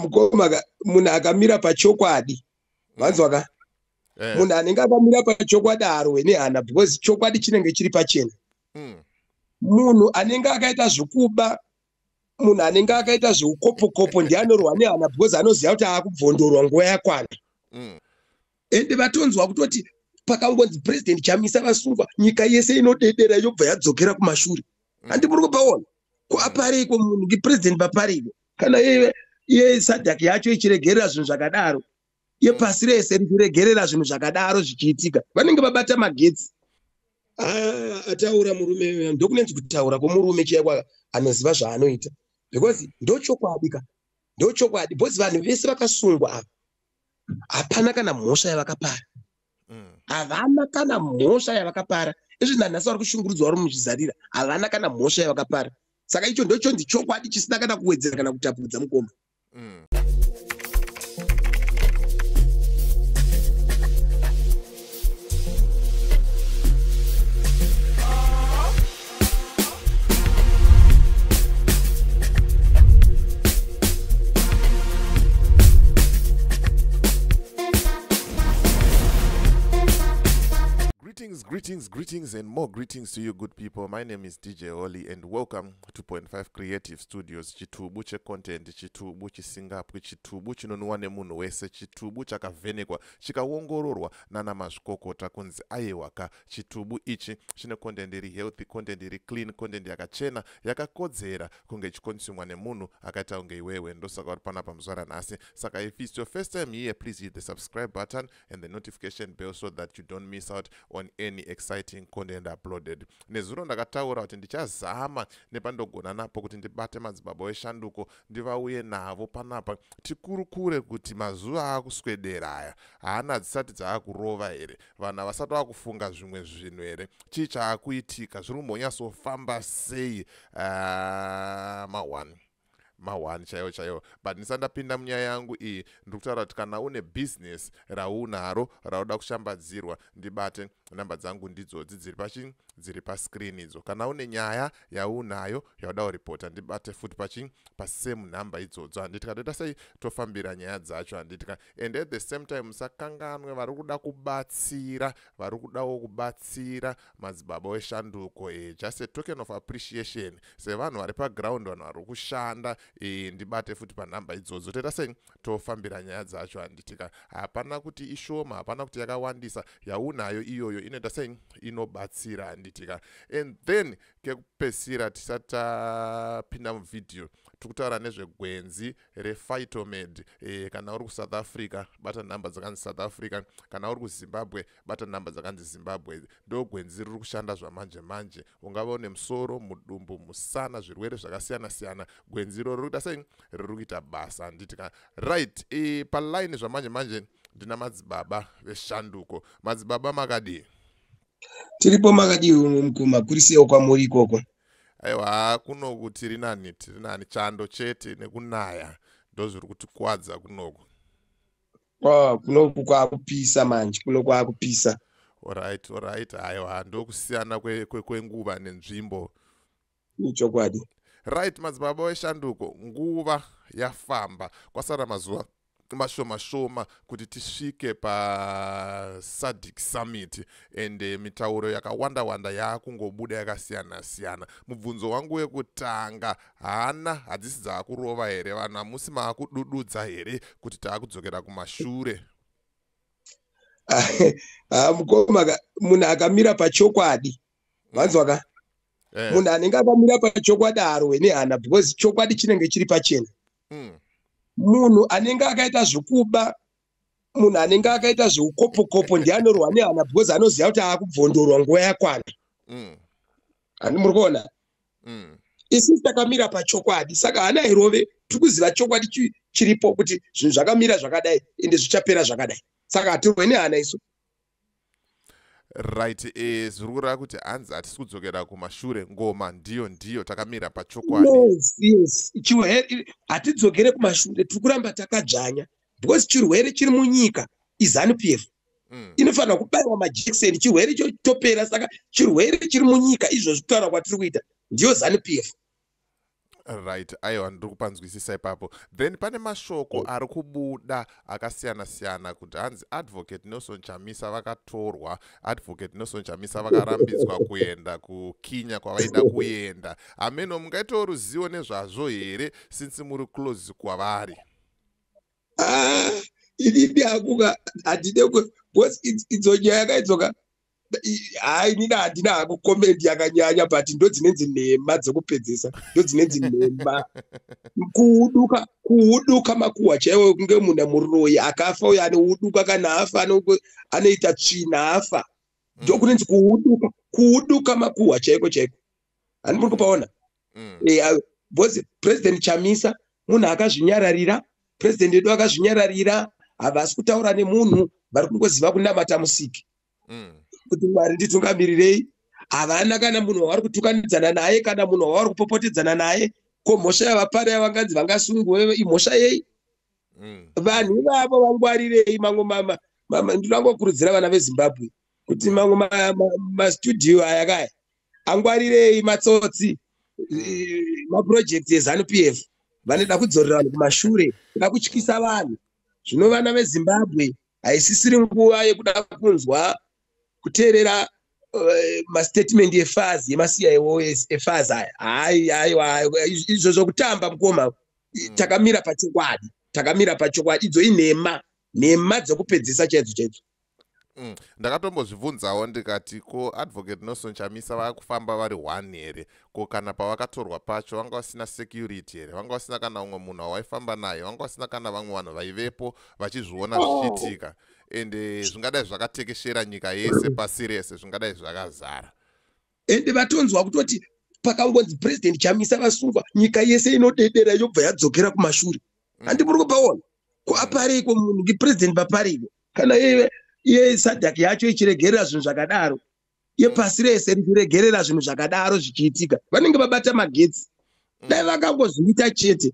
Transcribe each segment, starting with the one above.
Mukoma munhu akamira pachokwadi. Vanzwa ka? Munhu anenge akamira pachokwadi arwe nehana because chokwadi chinenge chiri pachena. Munhu anenge akaita zvokuba, munhu anenge akaita zveukopo-kopo ndiye anorwa nehana because anoziva kuti akubvondorwa nguva yakwana. Ende vatonzwa kutoti pakangonzi president chamisa vasungwa nyika yese inodedera yobva yadzokera kumashure. Handi muri kupaona kuapareko munhu ngepresident papareko kana iye SADC yacho ichiregerera zvinhu zvakadaro, iye pasi rese richiregerera zvinhu zvakadaro zvichiitika, vanenge vabata magetsi. Ataura murume ndokunenzi kutaura kwomurume chiya anoziva zvaanoita because ndochokwadi ka ndochokwadi because vanhu vese vakasungwa apa hapana kana mhosva yavakapara. Havana kana mhosva yavakapara. Izvi nanhasi vari kushungurudzwa vari muchizarira havana kana mhosva yavakapara. Saka icho ndochonzi chokwadi chisina kana kuwedzera kana kutapudza mukoma. Greetings and more greetings to you good people. My name is DJ Oli and welcome to 2.5 Creative Studios. Chitubu che content, chitubu chisingapwe, chitubu chinonwa nemunhu wese, chitubu chakavhenekwa chikaongororwa nana mazvikokota kunzi aiwaka. Chitubu ichi chine content iri healthy, content iri clean, content yakachena, yakakodzera kunge chikonsumwa nemunhu akaita unge iwewe. Ndosaka uri panapa muzvara nhasi. Saka if it's your first time here, please hit the subscribe button and the notification bell so that you don't miss out on any exciting content uploaded. Nezuro ndakataura kuti ndichazama nepandogona napo kuti ndibate Madzibaba Veshanduko ndivauye navo panapa tikurukure kuti mazuva akuswedera aya haana dzisati dzaakurova here, vanhu vasati vakufunga zvimwe zvinhu here, chii chaakuitika, zviri kumbonyatsofamba sei mahwani chaiwo. But ndisandapinda munyaya yangu iyi ndikutaura kuti kana une business raunaro rauda kushambadzirwa ndibate namba dzangu ndidzodzi dziri pascreen idzo. Kana une nyaya yaunayo yauda kuripota ndibate futi pasame namba idzodzo. Handitika toita sei tofambira nyaya dzacho handitika. And at the same time musakanganwe vari kuda kubatsira Madzibaba Veshanduko, just a token of appreciation sevanhu vari paground, vanhu vari kushanda ndibate futi panhamba idzodzo. Toita sei tofambira nyaya dzacho handitika. Hapana kuti ishoma, hapana kuti yakawandisa, yaunayo iyoyo inoita sei inobatsira handitika. And then kekupesira tisatapinda muvidhio tikutaura nezvegwenzi rephytomed. Kana uri kuSouth Africa bata nhamba dzakanzi South Africa, kana uri kuZimbabwe bata nhamba dzakanzi Zimbabwe. Ndo gwenzi riri kushanda zvamanje manje, ungava une musoro, mudumbu, musana, zvirwere zvakasiyana siyana, gwenzi riri kuita sei riri kuita basa handitika. Right, paline zvamanje manje ndina Madzibaba Veshanduko. Madzibaba makadi? Tiripo makadi mukoma, kuri sewo kwamuri ikoko? Aiwa, kunoku tiri nani chando chete nekunaya ndozviri kutikwadza kunoku. Kunoku kwakupisa manje, kunoku kwakupisa. Alright, aiwa, ndokusiyana kwenguva nenzvimbo. Ichokwadi. Right, Madzibaba Veshanduko, nguva yafamba, kwasara mazuva mashoma kuti tisvike SADC summit and mitauro yakawanda yakungobuda yakasiyana. Mubvunzo wangu wekutanga, hadzisi dzaakurova here, vanhu hamusi maakudududza here kuti taakudzokera kumashure? Mukoma munhu akamira pachokwadi. Vanzwa ka? Munhu anenge akamira pachokwadi arwe nehana because chokwadi chinenge chiri pachena. Munhu anenge akaita zvokuba, munhu anenge akaita zveukopo-kopo ndiye anorwa nehana because anoziva kuti akubvondorwa nguva yakwana. Handi muri kuona? Isi takamira pachokwadi, saka hana irove tiri kuziva chokwadi chiripo kuti zvinhu zvakamira zvakadai ende zvichapera zvakadai. Saka hatirwe nehana isu. Right, zviri kureva kuti hanzi hatisi kudzokera kumashure, ngoma ndiyo takamira pachokwadi. Yes. Hatidzokere kumashure, tiri kuramba takadzvanya because chirwere chiri munyika iZANU-PF. Inofanira kubaiwa majekiseni chirwere chotopera, saka chirwere chiri munyika izvozvi kutaura kwatiri kuita ndiyo ZANU-PF. Right, aiwa ndiri kupanzwisisa ipapo. Then pane mashoko ari kubuda akasiyana-siyana kuti hanzi advocate Nelson Chamisa vakatorwa, advocate Nelson Chamisa vakarambidzwa kuenda kuKenya kwavaida kuenda. Ameno mungaitawo ruzivo nezvazvo here since muri close kwavari? Inini akuka handide because idzonyaya yakaidzoka inini handina hako comment yakanyanya but ndodzinenzi nhema dzokupedzisa ndodzinenzi nhema kuuduka makuhwa chaiwo kunge munhu muroyi akafa uyo ane uduka kana afa anoita tsvina afa ndokunenzi kuuduka makuhwa chaiko chaiko handi muri kupaona because president Chamisa munhu akazvinyararira president wedu akazvinyararira havasi kutaura nemunhu vari kungoziva kunamata musiki kuti Mwari nditungamirirei havana kana munhu wavari kutukanidzana naye kana munhu wavari kupopotedzana naye ko mhosva yavapari yavanganzi vangasunguwe imhosva yei vanhu ivavo vangwarirei mamwe ndinangokurudzira vana veZimbabwe kuti mamwe mastudio aya kaya angwarirei matsotsi mapurojekti eZANU-PF vanoda kudzorera vanhu kumashure kuda kutyisa vanhu zvino vana veZimbabwe haisisiri nguva yekuda kunzwa kuteerera mastatement efazi yemaCIO efazi aya haiwa izvo zvokutamba mukoma takamira pachokwadi idzo inhema dzokupedzisa chaidzo ndakatombozvibvunzawo ndikati ko advocate Nelson Chamisa vakufamba vari 1 here ko kana pavakatorwa pacho vanga vasina security here vanga vasina kana umwe munhu waifamba naye vanga vasina kana vamwe vanhu vaivepo vachizviona zvichiitika ende zvingadai zvakatekeshera nyika yese pasi rese zvingadai zvakazara ende vatonzwa kutoti pakangonzi president Chamisa vasungwa nyika yese inodedera yobva yadzokera kumashure handi muri kupaona ko apariko munhu ngepresident papariko kana iye SADC yacho ichiregerera zvinhu zvakadaro iye pasi rese richiregerera zvinhu zvakadaro zvichiitika vanenge vabata magetsi dai vakangozviita chete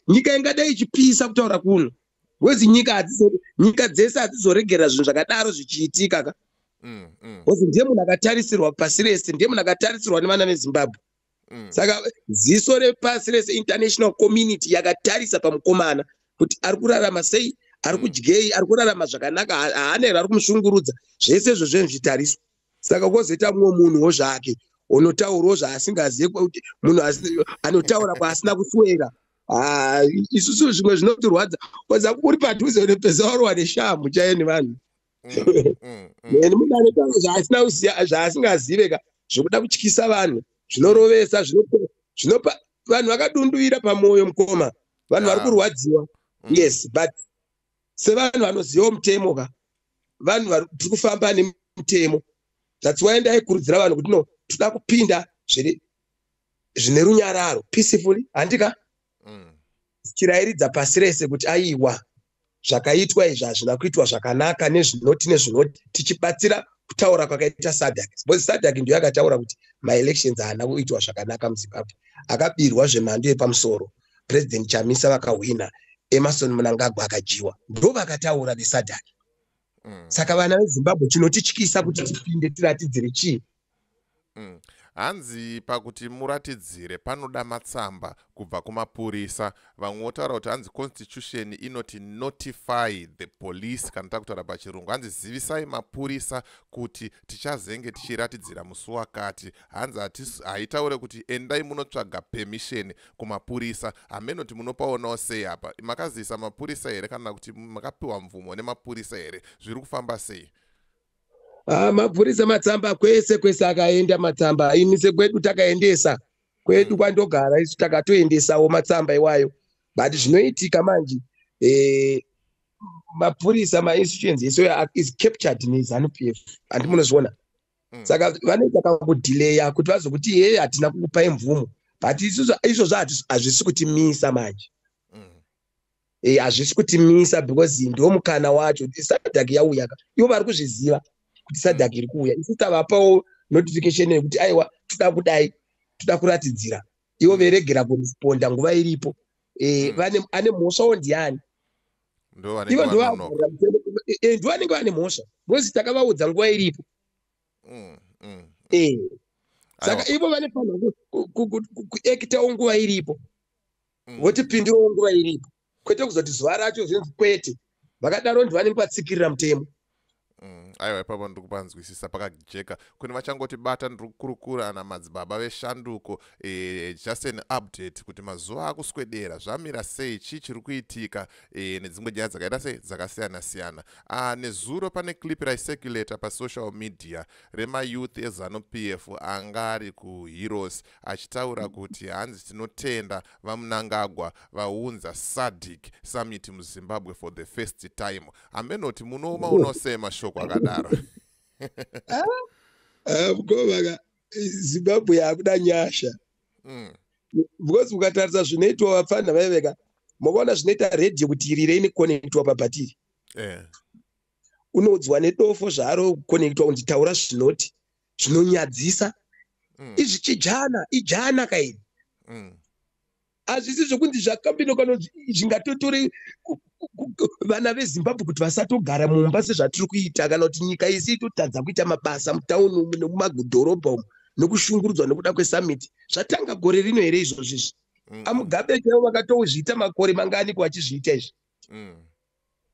nyika ingadai ichipisa kutaura kuno wezi nyika dzese hadzizoregerera zvinhu zvakadaro zvichiitika Bozi ndiye munhu akatarisirwa pasi rese ndiye munhu akatarisirwa nevana veZimbabwe saka ziso repasi rese international community yakatarisa pamukomana kuti ari kurarama sei ari kudyei ari kurarama zvakanaka haanero ari kumushungurudza zvese izvo zvinhu zvitariswa saka kwozoita mumwe munhuwo zvake unotaurawo zvaasingazivi kuti munhu anotaura kwaasina kuswera isusu zvimwe zvinotirwadza koza uri padhuze nepezawarwa neshamhu chaiyo nevanhu eni munhu anotaura zvaasina kuziva zvaasingazive zvokuda kutyisa vanhu zvinorovesa zvinopa vanhu vakadunduira pamwoyo mukoma vanhu vari kurwadziwa yes but sevanhu vanoziva mutemo vanhu vari kufamba nemutemo that's why ndaikurudzira vanhu kuti no toda kupinda zvine runyararo peacefully handika chirairidza pasi rese kuti aiwa zvakaitwa izvi hazvina kuitwa zvakanaka nezvinoti tichibatsira kutaura kwakaita SADC because SADC ndiyo yakataura kuti maelections haana kuitwa zvakanaka muZimbabwe akabirwa zvemhando yepamusoro president Chamisa vakahwina Emerson Mnangagwa akajiwa ndo vakataura veSADC saka vana veZimbabwe chinotityisa kuti tipinde tiratidzire chii hanzi pakuti muratidzire panoda matsamba kubva kumapurisa vamwe votaura kuti hanzi constitution inoti notify the police kana takutaura pachirungu hanzi zivisai mapurisa kuti tichazenge tichiratidzira musi wakati hanzi haitaure kuti endai munotsvaga permission kumapurisa hamenoti munopaonawo sei apa makazivisa mapurisa here kana kuti makapiwa mvumo nemapurisa here zviri kufamba sei mapurisa matsamba kwese akaenda matsamba imise kwedu takaendesa kwedu kwandogara isu takatoendesawo matsamba iwayo but zvinoitika manje mapurisa mainstitutions eso is captured neZANU-PF handi munozviona saka vanoita kakudhileya kuti vazokuti ye hatina kukupai mvumo but izvozvo hazvisi kutimisa manje hazvisi kutimisa because ndo mukana wacho SADC yauya ivo vari kuzviziva kuti SADC iri kuuya isi tavapawo notification yekuti aiwa toda kudai toda kuratidzira ivo veregera kuresponda nguva iripo ane mhosvawo ndiani ivo ndo vanenge vane mhosva because takavaudza nguva iripo Saka ivo vanofanira kuekita nguva iripo. Votipinde nguva iripo. Kwete kuzoti zuva racho zvinzi kwete. Vakadaro ndi vanenge vatsikirira mutemo. Aiwa ipapo ndikupanzwisisa pakajeka. Kune vachangoti bata ndikukurukura na Madzibaba Veshanduko just an update kuti mazuva akuswedera zvamira sei chii chiri kuitika nedzimwe nyaya dzakaita sei dzakasiyana siyana. Nezuro pane clip raicirculata pasocial media remayouth eZANU-PF anga ari kuHeroes achitaura kuti hanzi tinotenda vaMnangagwa vaunza SADC summit muZimbabwe for the first time. Amenoti munooma unosema shoko akadaro. Mukova Zimbabwe yakuda nyasha. Because ukatarisa zvinoitwa vapfana vaiveka. Mukaona zvinoita radio kuti irire ine connectwa pabatiri. Unodzwa nedofo zvaro connectwa kuti taura zvinoti zvinonyadzisa. Izvi ijana kaini. Azvisi zvokuti zvakambinoka zvingatotori vana veZimbabwe kuti vasatogara mumba sezvatiri kuita kana kuti nyika isi itotadza kuita mabasa mutauni nemumadhorobha nokushungurudzwa nekuda kwesummit. Zvatanga gore rino here izvozvo izvi. Amugabe chaivo vakatozviita makore mangani kuwachizviita izvi.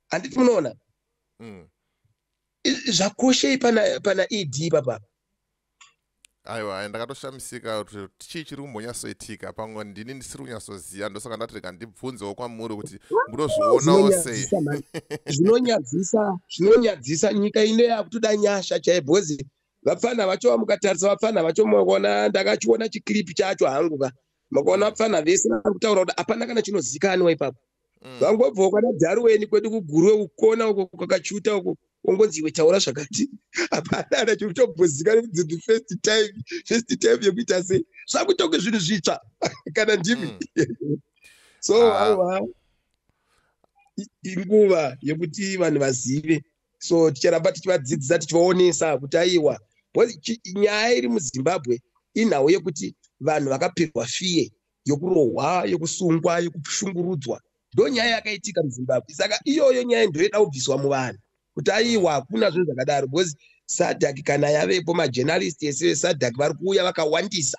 Handiti munoona? Zvakoshei pana ED papa. Aiwa ndakatoshamisika kuti chii chiri kumbonyatsoitika pamwe ndini ndisiri kunyatsoziva ndosaka ndatirega ndibvunzewo kwamuri kuti munozvionawo sei. Zvinonyadzisa nyika ino yakutoda nyasha chaibo because vapfana vacho mukatarisa vapfana vacho mukaona ndakachiona chikiripi chacho hangu ka. Mukaona vapfana vese vakutaura kuti hapana kana chinozikanwa ipapo. Vangobva kana Dharuweni kwedu kugurwe ukona uko kwakachuta uko. Ongonziwe taura zvakati hapana ana chiritombozikana kuti the first time yekuita sei zvakutoke zvinhu zvitsva kana ndimi. So inguva yekuti vanhu vazive. So ticharamba tichivadzidzisa tichivaonesa kuti aiwa nyaya iri muZimbabwe inhau yekuti vanhu vakapirwa fiye yokurohwa yokusungwa yokushungurudzwa ndo nyaya yakaitika muZimbabwe. Saka iyoyo nyaya ndoyoda kubviswa muvanhu kuti aiwa hakuna zvinhu zvakadaro because SADC kana yavepo majournalist ese SADC vari kuuya vakawandisa.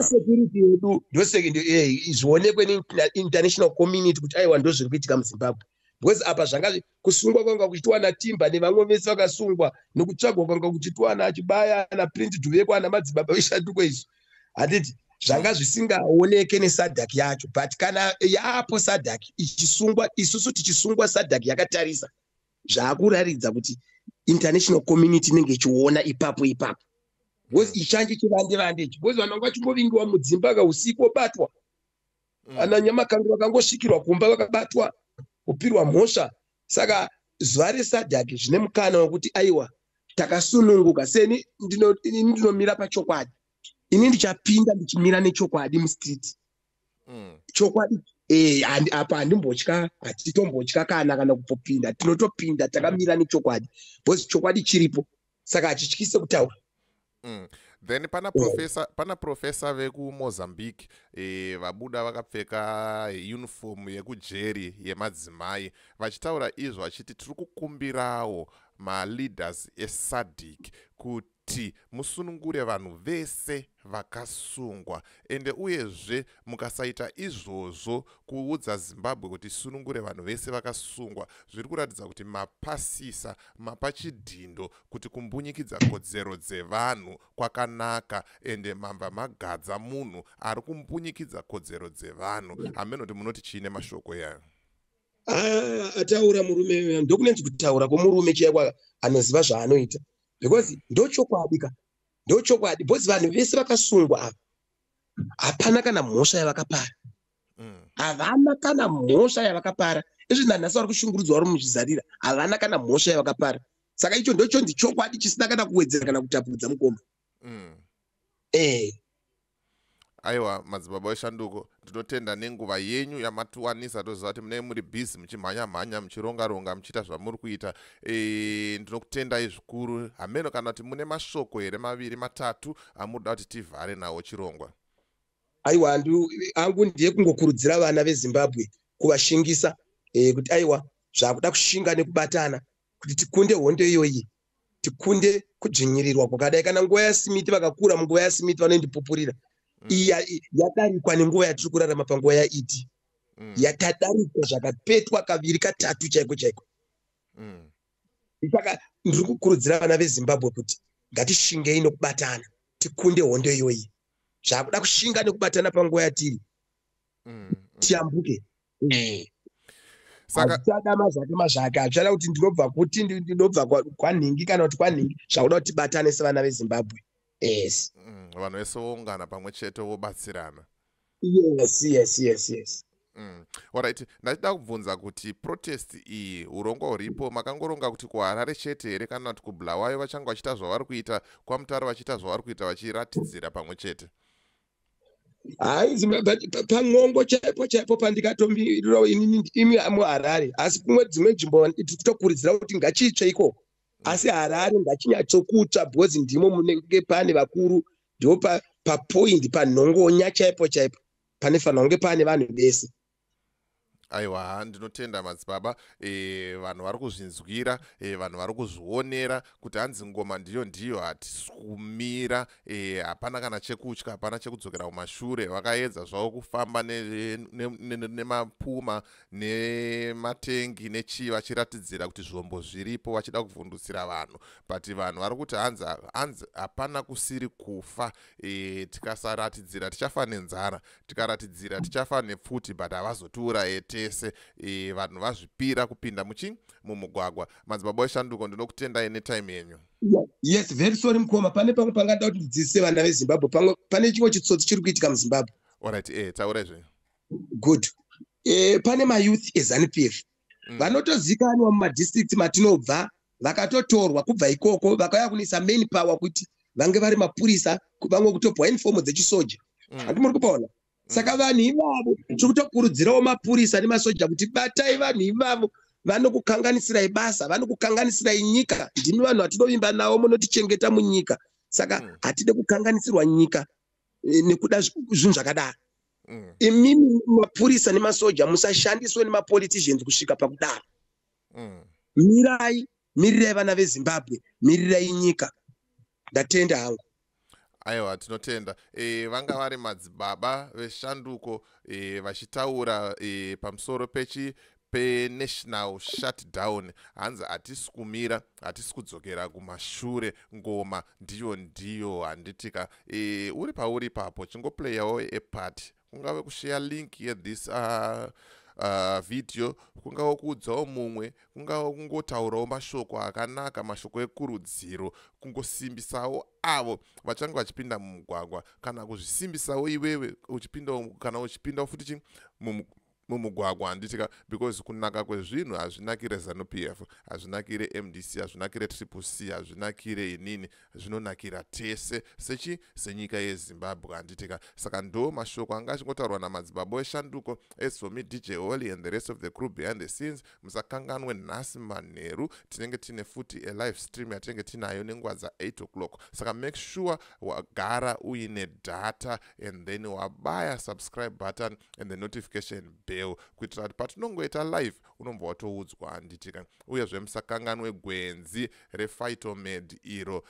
Security yedu zvionekwe international community kuti aiwa ndo zviri kuitika muZimbabwe. Because apa zvanga kusungwa kwanga kuchitwa naTimba nevamwe vese vakasungwa nekutsvagwa kwanga kuchitwa naChibaya naPrince Duveko na Madzibaba Veshanduko izvo. Handiti zvanga zvisingaoneke neSADC yacho but kana yapo SADC ichisungwa isusu tichisungwa SADC yakatarisa zvakuraridza kuti international community inenge ichiona ipapo. Because ichange chivande because vanhu vachimbovingiwa mudzimba kausiku obatwa. Ana Nyamakanga vakangosvikirwa kumba vakabatwa kupirwa mhosva. Saka zuva reSADC zvine mukana wekuti aiwa takasununguka seni ndinomira pachokwadi. Ini ndichapinda ndichimira nechokwadi muStreet. Chokwadi apa handimbotya hatitombotya kana kupopinda tinotopinda takamira nechokwadi because chokwadi chiripo saka hachityise kutaura. Then pana professor vekuMozambique vabuda vakapfeka uniform yekujeri yemadzimai vachitaura izvo vachiti tiri kukumbirawo maleaders eSADC kuti musunungure vanhu vese vakasungwa ende uyezve mukasaita izvozvo kuudza Zimbabwe kuti sunungure vanhu vese vakasungwa zviri kuratidza kuti mapasisa mapachidhindo kuti kumbunyikidza kodzero dzevanhu kwakanaka ende mamba magadza munhu ari kumbunyikidza kodzero dzevanhu. Amenoti munoti chiine mashoko yayo. Ataura murume ndokunenzi kutaura kwomurume chaiwa anoziva zvaanoita because ndochokwadi because vanhu vese vakasungwa apa hapana kana mhosva yavakapara. Havana kana mhosva yavakapara. Izvi nanhasi vari kushungurudzwa vari muzvizarira havana kana mhosva yavakapara. Saka icho ndochonzi chokwadi chisina kana kuwedzera kana kutapudza mukoma. Aiwa Madzibaba Veshanduko ndinotenda nenguva yenyu yamatiwanisa toziva kuti munenge muri busy muchimhanya muchironga muchiita zvamuri kuita. Ndinokutendai zvikuru. Hameno kana kuti mune mashoko here maviri matatu amuda kuti tivhare nawo chirongwa. Aiwa angu ndiye kungokurudzira vana veZimbabwe kuvashingisa kuti aiwa zvakuda kushinga nekubatana kuti tikunde hondo iyoyi tikunde kudzvinyirirwa kwakadai. Kana nguva yaSmith vakakura munguva yaSmith vanoindipupurira. Yadarikwa nenguva yatiri kurarama panguva yaED. Yakadarikwa zvakapetwa kaviri katatu chaiko chaiko. Saka ndiri kukurudzira vana veZimbabwe kuti ngatishingei nokubatana tikunde hondo iyoyi. Zvakuda kushinga nekubatana panguva yatiri tiyambuke. Saka mazvake hazvada kuti ndinobva kuti ndinobva kwanhingi kana kuti kwanhingi. Zvakuda kuti tibatane sevana veZimbabwe. Yes. Vanhu vese voungana pamwe chete vobatsirana. Yes. Alright, ndachida kubvunza kuti protest iyi urongwa huripo makangoronga kuti kuHarare chete here kana kuti kuBulawayo vachanga vachiita zvavari kuita, kwaMutare vachiita zvavari kuita vachiratidzira pamwe chete? Pan'ongo chaipo pandikatombirira imi muHarare, asi kumwe dzimwe nzvimbo tikutokurudzira kuti ngachitsve ikoko. Asi Harare ngachinyatsokutsva because ndimo munenge pane vakuru, ndipo papoint panhongonya chaipo panofanira kunge pane vanhu vese. Aiwa, ndinotenda Madzibaba, vanhu vari kuzvinzwira, vanhu vari kuzvionera kuti hanzi ngoma ndiyo hatisi kumira, hapana kana chekutya, hapana chekudzokera kumashure. Vakaedza zvavo kufamba nemapuma nematengi nechii vachiratidzira kuti zvombo zviripo vachida kuvhundutsira vanhu, but vanhu vari kuti hanzi hapana kusiri kufa. Tikasaratidzira tichafa nenzara, tikaratidzira tichafa nepfuti, but havazotiuraye tese. Vanhu vazvipira kupinda mumugwagwa. Madzibaba Veshanduko, ndinokutendai netime yenyu. Yes, very sorry mukoma. Pane pamwe pangada kuti ndidzidzise vana veZimbabwe. Pane chimwe chitsotsi chiri kuitika muZimbabwe. Alright, taurezve. Good. Pane mayouth eZANU-PF vanotozikanwa mumadistrict matinobva, vakatotorwa kubva ikoko vakauya kunisa main power kuti vange vari mapurisa, vamwe kutobva uniform dzechisoja. Hati muri kupaona? Saka vanhu ivavo tikutokurudzirawo mapurisa nemasoja kuti batai vanhu ivavo, vanokukanganisirai basa, vanokukanganisirai nyika. Ndimi vanhu vatinovimba navo, munotichengeta munyika. Saka hatide kukanganisirwa nyika nekuda zvinhu zvakadaro. Imimi mapurisa nemasoja musashandiswe nemapoliticians kusvika pakudaro. Mirirai vana veZimbabwe, mirirai nyika. Ndatenda hangu. Aiwa, tinotenda. Vanga vari Madzibaba Veshanduko vachitaura pamusoro penational shutdown. Hanzi hatisi kumira, hatisi kudzokera kumashure, ngoma ndiyo handitika. Uri pauri papo chingoplayawo epart, kungave kushare link yethis video, kungave kuudzawo mumwe, kungave kungotaurawo mashoko akanaka, mashoko ekurudziro, kungosimbisawo avo vachange vachipinda mumugwagwa, kana kuzvisimbisawo iwewe kana uchipinda futi mumugwagwa handitika, because kunaka kwezvinhu hazvinakire ZANU-PF, hazvinakire MDC, hazvinakire CCC, hazvinakire inini, zvinonakira tese senyika yeZimbabwe handitika. Saka ndo mashoko anga achingotaurwa naMadzibaba Veshanduko. As for me, DJ Holly and the rest of the crew behind the scenes, musakanganwe nhasi manheru tinenge tine futi a live stream yatinenge tinayo nenguva dza8 o'clock. Saka make sure wagara uine data and then wabaya subscribe button and the notification bell, kuitira kuti patinongoita live unombva watoudzwa handitika. Uyezve musakanganwe gwenzi rePhytomed iro.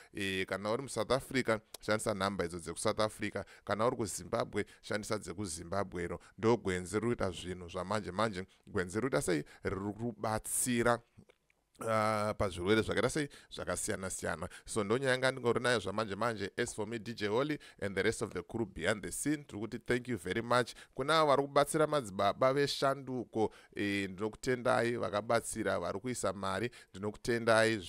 Kana uri muSouth Africa shandisa nhamba idzo dzekuSouth Africa, kana uri kuZimbabwe shandisa dzekuZimbabwe iro. Ndo gwenzi riri kuita zvinhu zvamanje manje. Gwenzi riri kuita sei? Riri kubatsira pazvirwere zvakaita sei zvakasiyana-siyana. So ndonyaya yanga ndingori nayo zvamanje manje. As for me, DJ Holly and the rest of the crew behind the scene, tiri kuti thank you very much. Kuna vari kubatsira Madzibaba Veshanduko, ndinokutendai. Vakabatsira vari kuisa mari, ndinokutendai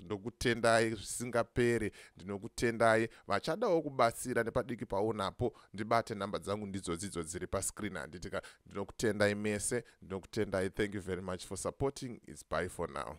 ndinokutendai zvisingaperi, ndinokutendai. Vachadawo kubatsira nepadiki paunapo, ndibate nhamba dzangu ndidzo dziri pascreen handitika. Ndinokutendai mese, ndinokutendai. Thank you very much for supporting. It's bye for now.